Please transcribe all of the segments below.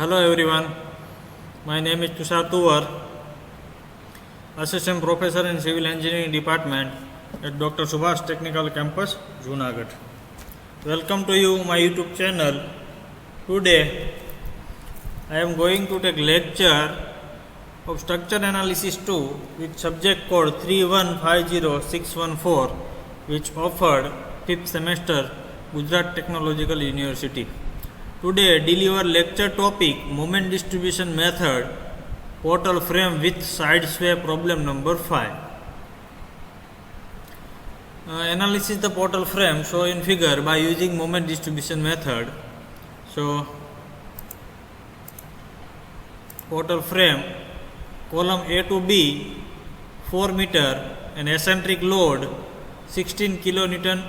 Hello everyone, my name is Tushar Tuvar, Assistant Professor in Civil Engineering Department at Dr. Subhash Technical Campus, Junagadh. Welcome to you, my YouTube channel. Today, I am going to take lecture of Structure Analysis 2 with subject code 3150614, which offered 5th semester, Gujarat Technological University. Today, deliver lecture topic Moment Distribution Method, Portal Frame with Side Sway problem number 5. Analysis the portal frame shown in figure by using moment distribution method. So, portal frame, column A to B, 4 meter, and eccentric load 16 kilonewton,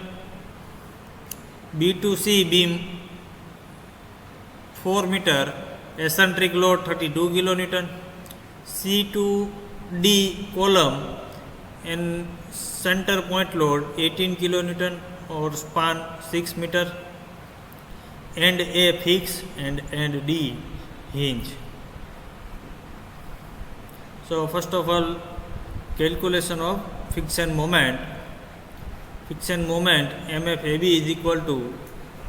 B to C beam 4 meter, eccentric load 32 kilonewton, C to D column and center point load 18 kilonewton or span 6 meter, end A fix and end D hinge. So first of all, calculation of friction moment. Friction moment MFAB is equal to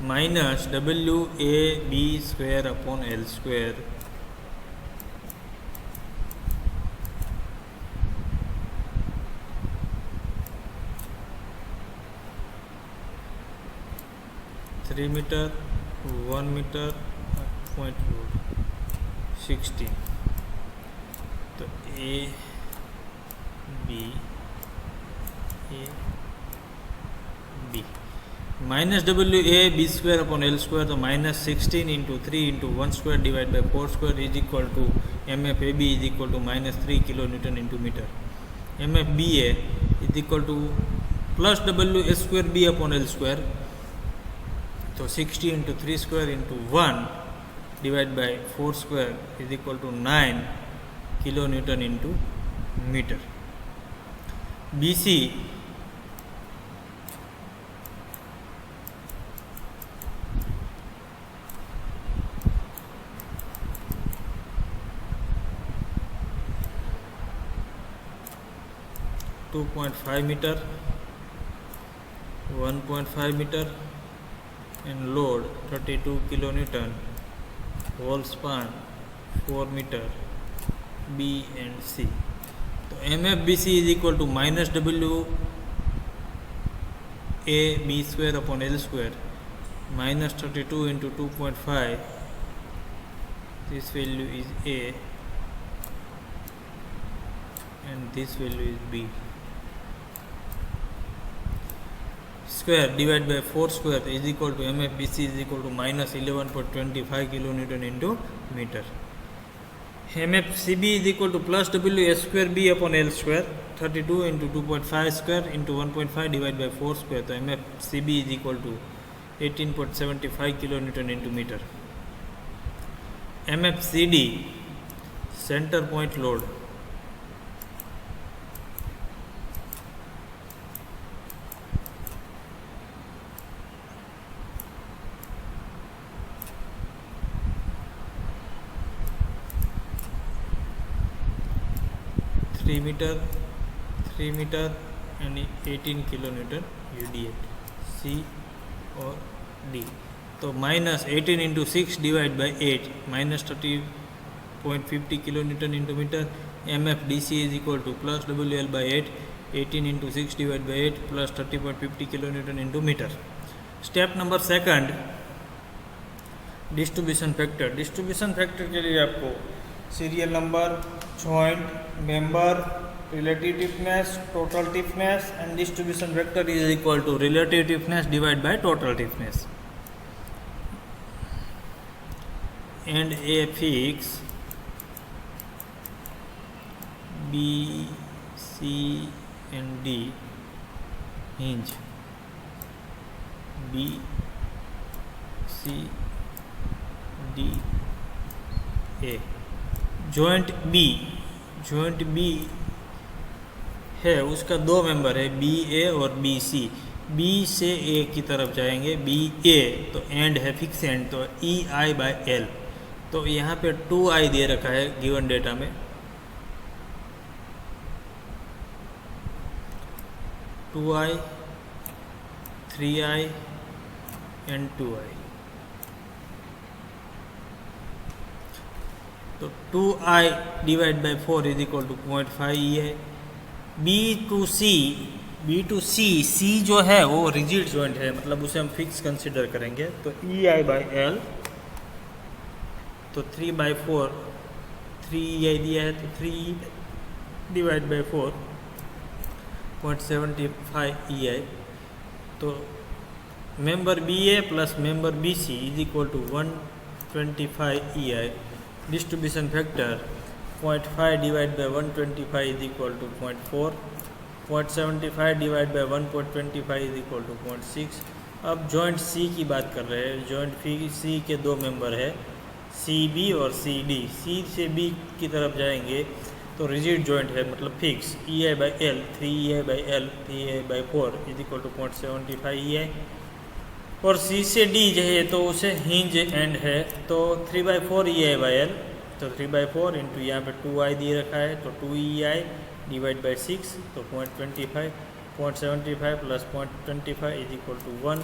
minus WAB square upon L square. Three meter, 1 meter, point load 16. So A B minus WAB square upon L square, so minus 16 into 3 into 1 square divided by 4 square is equal to MFAB is equal to minus 3 kilonewton into meter. MFBA is equal to plus WS square B upon L square, so 60 into 3 square into 1 divided by 4 square is equal to 9 kilonewton into meter. BC 2.5 meter, 1.5 meter and load 32 kilonewton, whole span 4 meter, B and C. So MFBC is equal to minus WAB square upon L square, minus 32 into 2.5, this value is A and this value is B. Square divided by 4 square is equal to MFBC is equal to minus 11.25 kilonewton into meter. MFCB is equal to plus WS square B upon L square, 32 into 2.5 square into 1.5 divided by 4 square. So MFCB is equal to 18.75 kilonewton into meter. MFCD center point load 3 meter and 18 kilonewton UDA, C or D. So minus 18 into 6 divided by 8, minus 30.50 kilonewton into meter. MFDC is equal to plus WL by 8, 18 into 6 divided by 8 plus 30.50 kilonewton into meter. Step number second, distribution factor. Distribution factor के लिए आपको serial number, joint, member, relative stiffness, total stiffness and distribution vector is equal to relative stiffness divided by total stiffness. And A fix, B, C and D hinge, B, C, D, A. Joint B है, उसका दो member है B ए और B C. B से ए की तरफ जाएंगे, B ए तो एंड है फिक्स एंड, तो ई आई बाय एल. तो यहाँ पे 2i दे रखा है गिवन डेटा में, 2i, 3i एंड 2i। तो 2i divide by 4 is equal to 0.5 है। बी टू सी जो है वो रिजिड जॉइंट है, मतलब उसे हम फिक्स कंसिडर करेंगे। तो EI बाई एल, तो 3/4, 3EI दिया है तो 3 डिवाइड बाई 4 0.75 EI। तो member BA plus member BC is equal to 125 EI। Distribution factor 0.5 divide by 125 is equal to 0.4, 0.75 divide by 1.25 is equal to 0.6। अब जॉइंट C की बात कर रहे हैं। जॉइंट C के दो मेंबर है CB और CD। C से B की तरफ जाएंगे तो रिजिड जॉइंट है, मतलब fix. EI by L, 3EI by L, 3EI by 4 is equal to 0.75 EI। और C से D जो है तो उसे हिंज एंड है, तो 3/4 EI बाई एल, तो 3/4 इंटू यहाँ पे 2i दिए रखा है तो 2EI डिवाइड बाई 6, तो 0.25, 0.75 प्लस 0.25 इज इक्वल टू 1।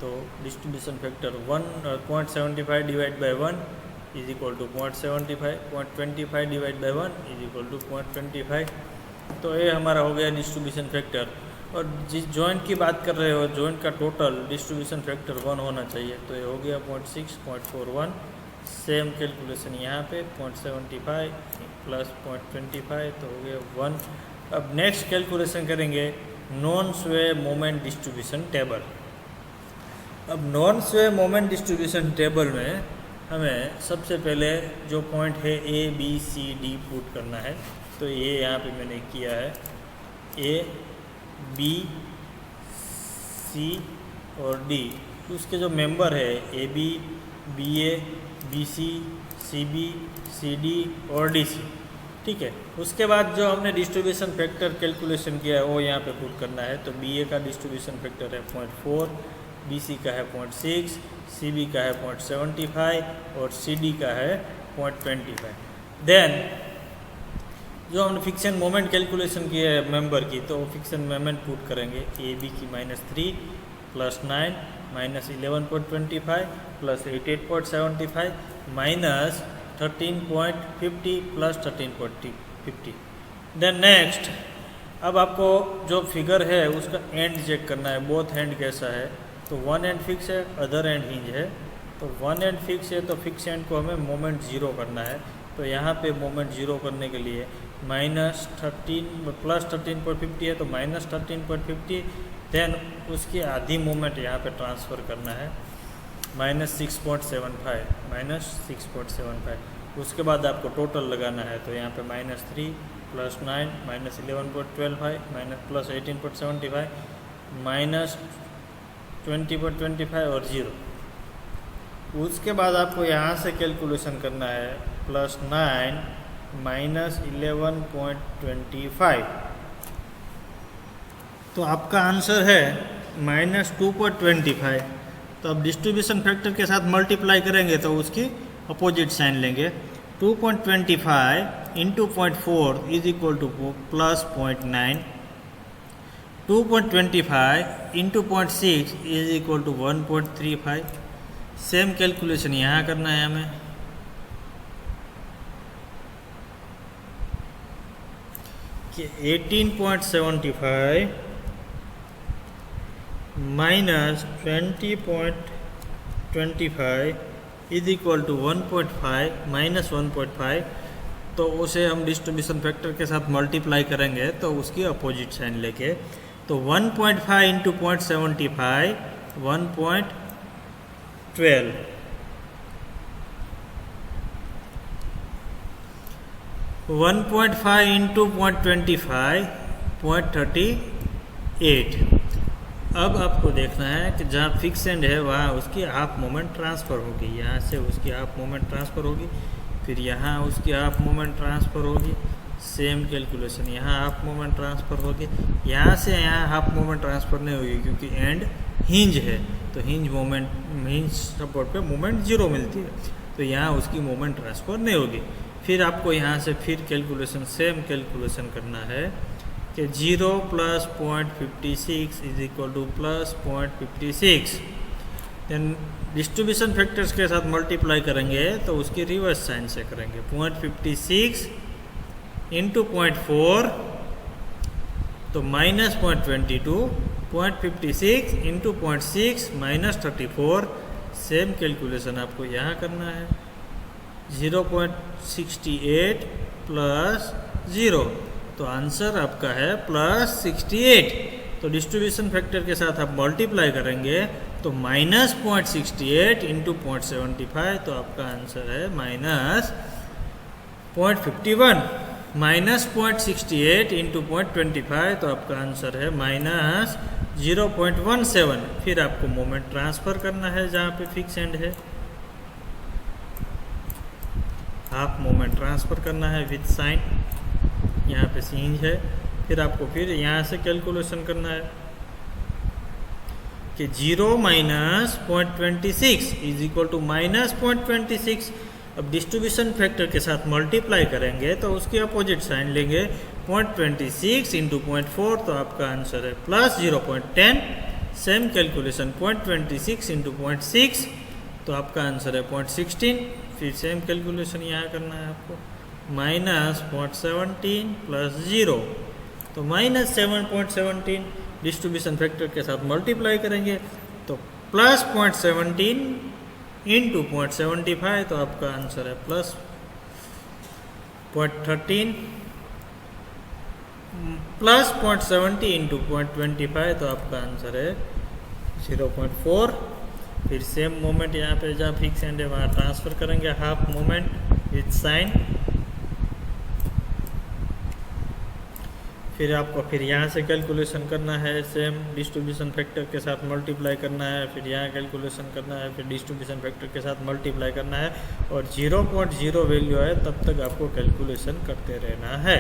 तो डिस्ट्रीब्यूशन फैक्टर 1 और 0.75 divide by 1 is equal to 0.75, 0.25 divide by 1 is equal to 0.25। तो ये हमारा हो गया डिस्ट्रीब्यूशन फैक्टर। और जिस जॉइंट की बात कर रहे हो, जॉइंट का टोटल डिस्ट्रीब्यूशन फैक्टर 1 होना चाहिए, तो ये हो गया 0.6, 0.41। सेम कैलकुलेशन यहाँ पे 0.75 प्लस 0.25 तो हो गया 1। अब नेक्स्ट कैलकुलेशन करेंगे नॉन स्वे मोमेंट डिस्ट्रीब्यूशन टेबल। अब नॉन स्वे मोमेंट डिस्ट्रीब्यूशन टेबल में हमें सबसे पहले जो पॉइंट है A B C D put करना है। तो ये यहाँ पे मैंने किया है A B C और D। उसके जो मेंबर है AB, BA, BC, CB, CD और DC, ठीक है। उसके बाद जो हमने डिस्ट्रीब्यूशन फैक्टर कैलकुलेशन किया है वो यहाँ पे पुट करना है। तो BA का डिस्ट्रीब्यूशन फैक्टर है 0.4, BC का है 0.6, CB का है 0.75 और CD का है 0.25। देन जो हमने फिक्सन मोमेंट कैलकुलेशन किया है मेंबर की, तो फिक्सन मोमेंट पुट करेंगे AB की -3 plus 9 minus 11.25 plus 88.75 minus 13.50 plus 13.50। Then next, अब आपको जो फिगर है उसका एंड चेक करना है, बोथ एंड कैसा है। तो वन एंड फिक्स है, अदर एंड हिंज है। तो वन एंड फिक्स है तो फिक्स एंड को हमें मोमेंट 0 करना है। तो यहाँ पे मोमेंट 0 करने के लिए -13 प्लस 13.50 है तो -13.50। देन उसकी आधी मोमेंट यहाँ पे ट्रांसफ़र करना है -6.75। उसके बाद आपको टोटल लगाना है। तो यहाँ पे -3 plus 9 minus 11.25 minus plus 18.75 minus 20.25 और 0। उसके बाद आपको यहाँ से कैलकुलेशन करना है +9 माइनस 11.25। तो आपका आंसर है -2.25। तो अब डिस्ट्रीब्यूशन फैक्टर के साथ मल्टीप्लाई करेंगे तो उसकी अपोजिट साइन लेंगे। 2.25 into 0.4 is equal to +0.9। 2.25 into 0.6 is equal to 1.35। Same calculation यहाँ करना है हमें। कि 18.75 minus 20.25 is equal to 1.5 minus 1.5। तो उसे हम डिस्ट्रीब्यूशन फैक्टर के साथ मल्टीप्लाई करेंगे तो उसकी अपोजिट साइन लेके। तो 1.5 इंटू 0.75 1.12। 1.5 इंटू 0.25 0.38। अब आपको देखना है कि जहाँ फिक्स एंड है वहाँ उसकी हाफ मोमेंट ट्रांसफ़र होगी। यहाँ से उसकी हाफ मोमेंट ट्रांसफ़र होगी, फिर यहाँ उसकी हाफ मोमेंट ट्रांसफ़र होगी। सेम कैलकुलेशन, यहाँ हाफ मोमेंट ट्रांसफ़र होगी। यहाँ से यहाँ हाफ मोमेंट ट्रांसफ़र नहीं होगी क्योंकि एंड हिंज है। तो हिंज सपोर्ट पे मोमेंट 0 मिलती है। तो यहाँ उसकी मोमेंट ट्रांसफ़र नहीं होगी। फिर आपको यहाँ से फिर कैलकुलेशन सेम कैलकुलेशन करना है कि 0 + 0.56 is equal to plus 0.56। Then distribution factors के साथ मल्टीप्लाई करेंगे तो उसकी रिवर्स साइन से करेंगे। 0.56 इंटू 0.4 तो minus 0.22, 0.56 into 0.6 minus 34। Same calculation आपको यहाँ करना है। 0.68 प्लस 0, तो आंसर आपका है प्लस 68। तो डिस्ट्रीब्यूशन फैक्टर के साथ आप मल्टीप्लाई करेंगे तो माइनस 0.68 इंटू 0.75, तो आपका आंसर है माइनस 0.51। माइनस 0.68 इंटू 0.25, तो आपका आंसर है माइनस 0.17। फिर आपको मोमेंट ट्रांसफ़र करना है जहाँ पे फिक्स एंड है, हाफ मोमेंट ट्रांसफ़र करना है विद साइन, यहाँ पे चेंज है। फिर आपको फिर यहाँ से कैलकुलेशन करना है कि 0 minus 0.26 is equal to minus 0.26। अब डिस्ट्रीब्यूशन फैक्टर के साथ मल्टीप्लाई करेंगे तो उसकी अपोजिट साइन लेंगे। 0.26 इंटू 0.4, तो आपका आंसर है प्लस 0.10। सेम कैलकुलेशन 0.26 इंटू 0.6, तो आपका आंसर है 0.16। फिर सेम कैलकुलेशन यहाँ करना है आपको, माइनस 0.17 प्लस 0, तो माइनस 7.17। डिस्ट्रीब्यूशन फैक्टर के साथ मल्टीप्लाई करेंगे तो प्लस 0.17 इंटू 0.75, तो आपका आंसर है प्लस 0.13 प्लस 0.70 इंटू 0.25, तो आपका आंसर है 0.4। फिर सेम मोमेंट यहाँ पे जहाँ फिक्स एंड है वहाँ ट्रांसफ़र करेंगे हाफ मोमेंट विथ साइन। फिर आपको फिर यहाँ से कैलकुलेशन करना है, सेम डिस्ट्रीब्यूशन फैक्टर के साथ मल्टीप्लाई करना है। फिर यहाँ कैलकुलेशन करना है, फिर डिस्ट्रीब्यूशन फैक्टर के साथ मल्टीप्लाई करना है, और 0.0 वैल्यू है तब तक आपको कैलकुलेशन करते रहना है।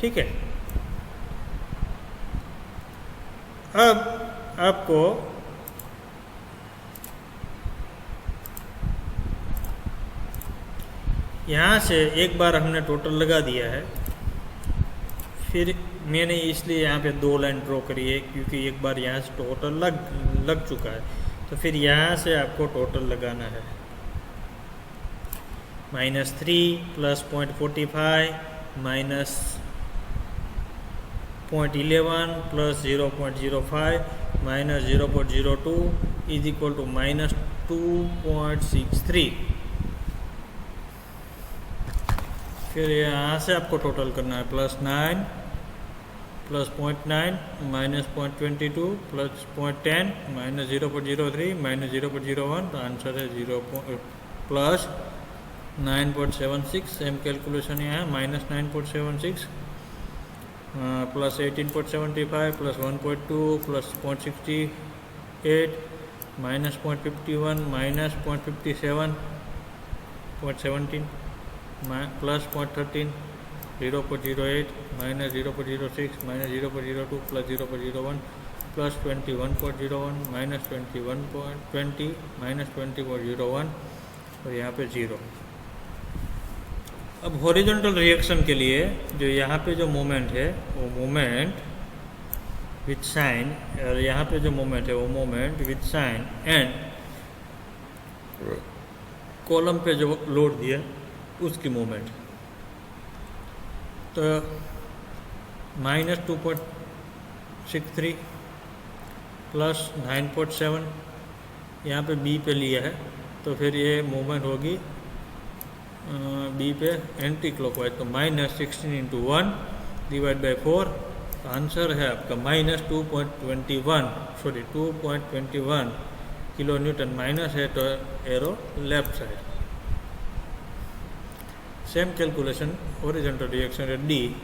ठीक है। अब आपको यहाँ से एक बार हमने टोटल लगा दिया है, फिर मैंने इसलिए यहाँ पे 2 लाइन ड्रॉ करी है क्योंकि एक बार यहाँ से टोटल लग चुका है। तो फिर यहाँ से आपको टोटल लगाना है। -3 plus 0.45 minus 0.11 plus 0.05 minus 0.02 is equal to minus 2.63। फिर यहाँ से आपको टोटल करना है +9 plus 0.9 minus 0.22 plus 0.10 minus 0.03 minus 0.01, तो आंसर है प्लस 9.76। सेम कैलकुलेशन यहाँ minus 9.76 plus 18.75 plus 1.2 plus 0.68 minus 0.51 minus 0.57 plus 0.13 0.08 minus 0.06 minus 0.02 plus 0.01 plus 21.01 minus 21.20 minus 20.01 और यहाँ पे 0। अब हॉरिजॉन्टल रिएक्शन के लिए जो यहाँ पे जो मोमेंट है वो मोमेंट विथ साइन, और यहाँ पे जो मोमेंट है वो moment with sign, and column पे जो लोड दिया उसकी मोमेंट। तो माइनस 2.63 प्लस 9.7 यहाँ पे बी पे लिया है, तो फिर ये मूवमेंट होगी बी पे एंटी क्लॉकवाइज। तो -16 इंटू 1 डिवाइड बाई 4, आंसर है आपका -2.21 किलो न्यूटन। माइनस है तो arrow left side. Same calculation horizontal reaction है डी,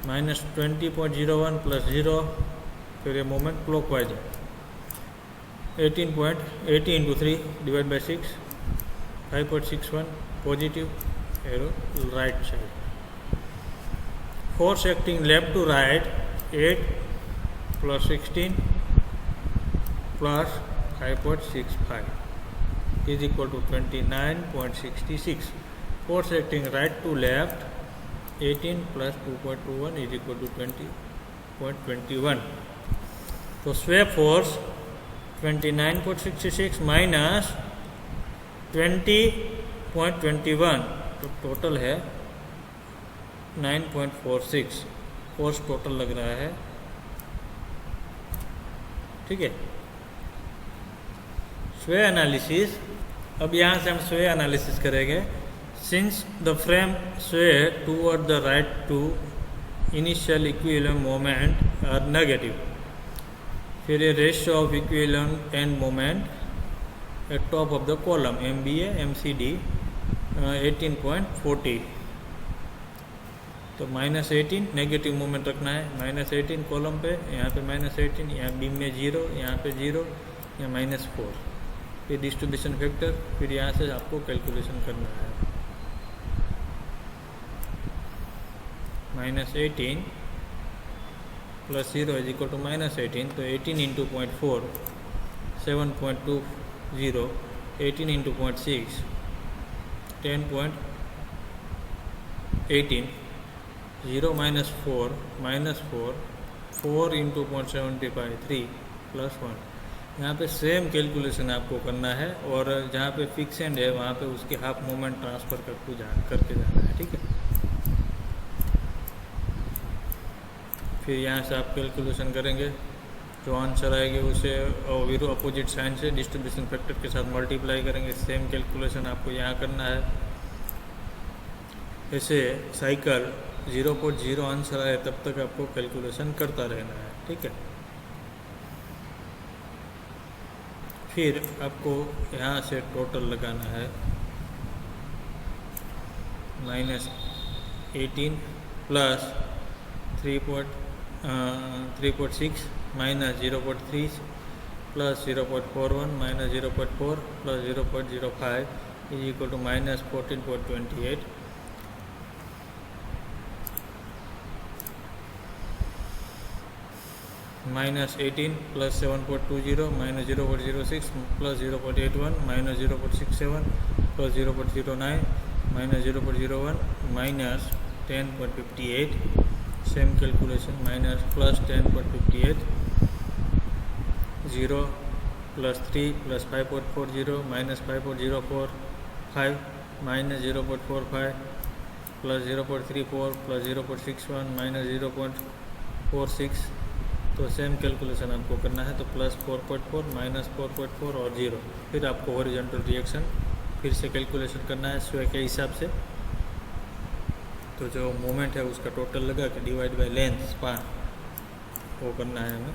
-20.01 प्लस 0, फिर ये मोमेंट क्लॉकवाइज है 18.80 into 3 divide by 6 5.61 positive arrow right side. Force acting left to right 8 plus 16 plus 5.65। is equal to 29.66. Force acting right to left 18 plus 2.21 is equal to 20.21. तो sway force 29.66 minus 20.21, तो total है 9.46 force total लग रहा है। ठीक है, स्वे analysis. अब यहाँ से हम स्वे एनालिसिस करेंगे। Since the frame sway toward the right to initial equilibrium moment are negative, फिर ये ratio of equilibrium and moment at top of the column MBA MCD 18.40, तो -18 नेगेटिव मोमेंट रखना है। -18 कॉलम पे, यहाँ पे -18, यहाँ बीम में 0, यहाँ पे 0, यहाँ -4, फिर डिस्ट्रीब्यूशन फैक्टर, फिर यहाँ से आपको कैलकुलेशन करना है। -18 प्लस 0 इज इक्वल टू -18, तो 18 इंटू 0.4 7.20, 18 इंटू 0.6 10.18, 0 -4 4 इंटू 0.75 3 प्लस 1। यहाँ पे सेम कैलकुलेशन आपको करना है, और जहाँ पे फिक्स एंड है वहाँ पे उसके हाफ मोमेंट ट्रांसफ़र करके जाना है। ठीक है, फिर यहाँ से आप कैलकुलेशन करेंगे, जो आंसर आएंगे उसे विरो अपोजिट साइन से डिस्ट्रीब्यूशन फैक्टर के साथ मल्टीप्लाई करेंगे। सेम कैलकुलेशन आपको यहाँ करना है। ऐसे साइकिल 0.0 आंसर आए तब तक आपको कैलकुलेशन करता रहना है। ठीक है, फिर आपको यहाँ से टोटल लगाना है। -18 plus 3.6 minus 0.3 plus 0.41 minus 0.4 plus 0.05 is equal to -14.28। -18 plus 7.20 minus 0.06 plus 0.81 minus 0.67 plus 0.09 minus 0.01 minus 10.58। Same calculation, minus plus 10.58, 0 plus 3 plus 5.40 minus 5.045 minus 0.45 plus 0.34 plus 0.61 minus 0.46। तो सेम कैलकुलेशन आपको करना है। तो प्लस 4.4 माइनस 4.4 और 0। फिर आपको हॉरिजॉन्टल रिएक्शन फिर से कैलकुलेशन करना है स्वे के हिसाब से। तो जो मोमेंट है उसका टोटल लगा के डिवाइड बाय लेंथ स्पान वो करना है हमें।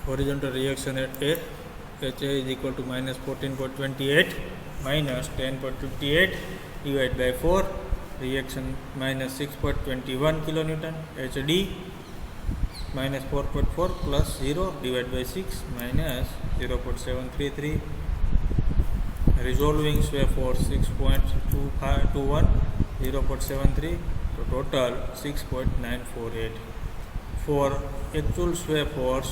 Horizontal reaction at A H is equal to -14.28 minus 10.58 divide by 4, reaction -6.21 kilo newton, H D -4.4 plus 0 divide by 6 minus 0.733, resolving sway force 6.21 0.73, तो total 6.948। For actual sway force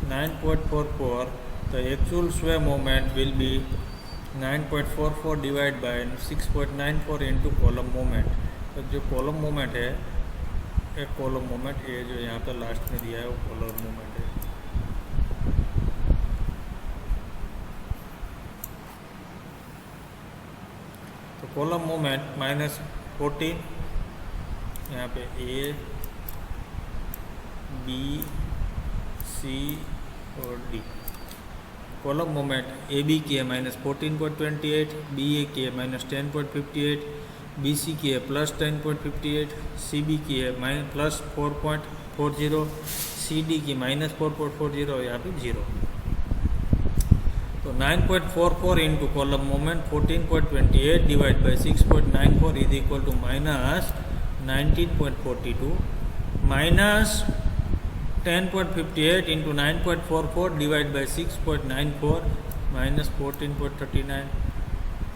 9.44, the actual sway moment will be 9.44 divide by 6.94 into column moment. तो जो column moment है, एक column moment ये जो यहाँ पर last में दिया है वो कॉलम मोमेंट है। तो कॉलम मोमेंट -14, यहाँ पे ए बी सी और D. Column moment A B की है -14.28, बी ए की है -10.58, बी सी की है +10.58, सी बी की है +4.40, सी डी की -4.40 और यहाँ पे 0। तो 9.44 into column moment 14.28 divide by 6.94 is equal to -19.42 minus 10.58 into 9.44 divide by 6.94 minus 14.39,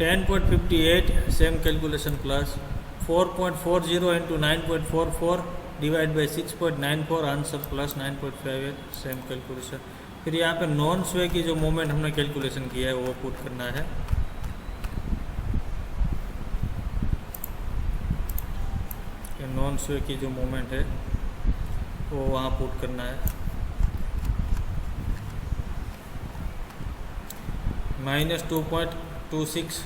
10.58 same calculation plus 4.40 into 9.44 divide by 6.94 answer plus 9.58 same calculation फिर यहाँ पे नॉन स्वे की जो मोमेंट हमने कैलकुलेशन किया है वो पुट करना है। नॉन स्वे की जो मोमेंट है वो वहाँ पुट करना है। -2.26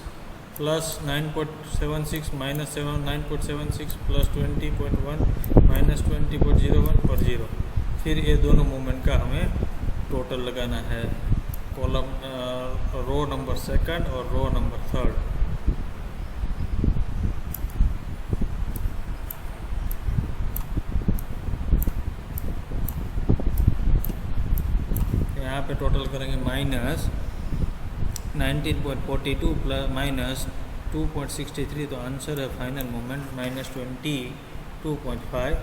प्लस 9.76 माइनस 9.76 प्लस 20.1 माइनस 20.01 और 0। फिर ये दोनों मोमेंट का हमें टोटल लगाना है, कॉलम रो नंबर सेकंड और रो नंबर थर्ड। यहाँ पे टोटल करेंगे माइनस 19.42 प्लस माइनस 2.63, तो आंसर है फाइनल मोमेंट -22.5।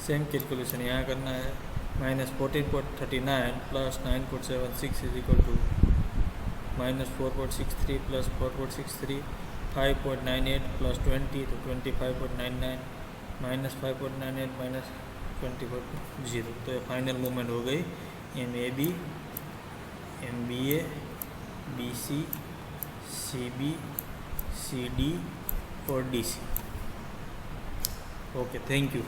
सेम कैलकुलेशन यहाँ करना है। -14.39 plus 9.76 is equal to -4.63 plus 4.63, 5.98 plus 20 तो 25.99, -5.98 माइनस 20.0। तो ये फाइनल मूवमेंट हो गई MAB, MBA, BC, CB, CD और DC। Okay, thank you.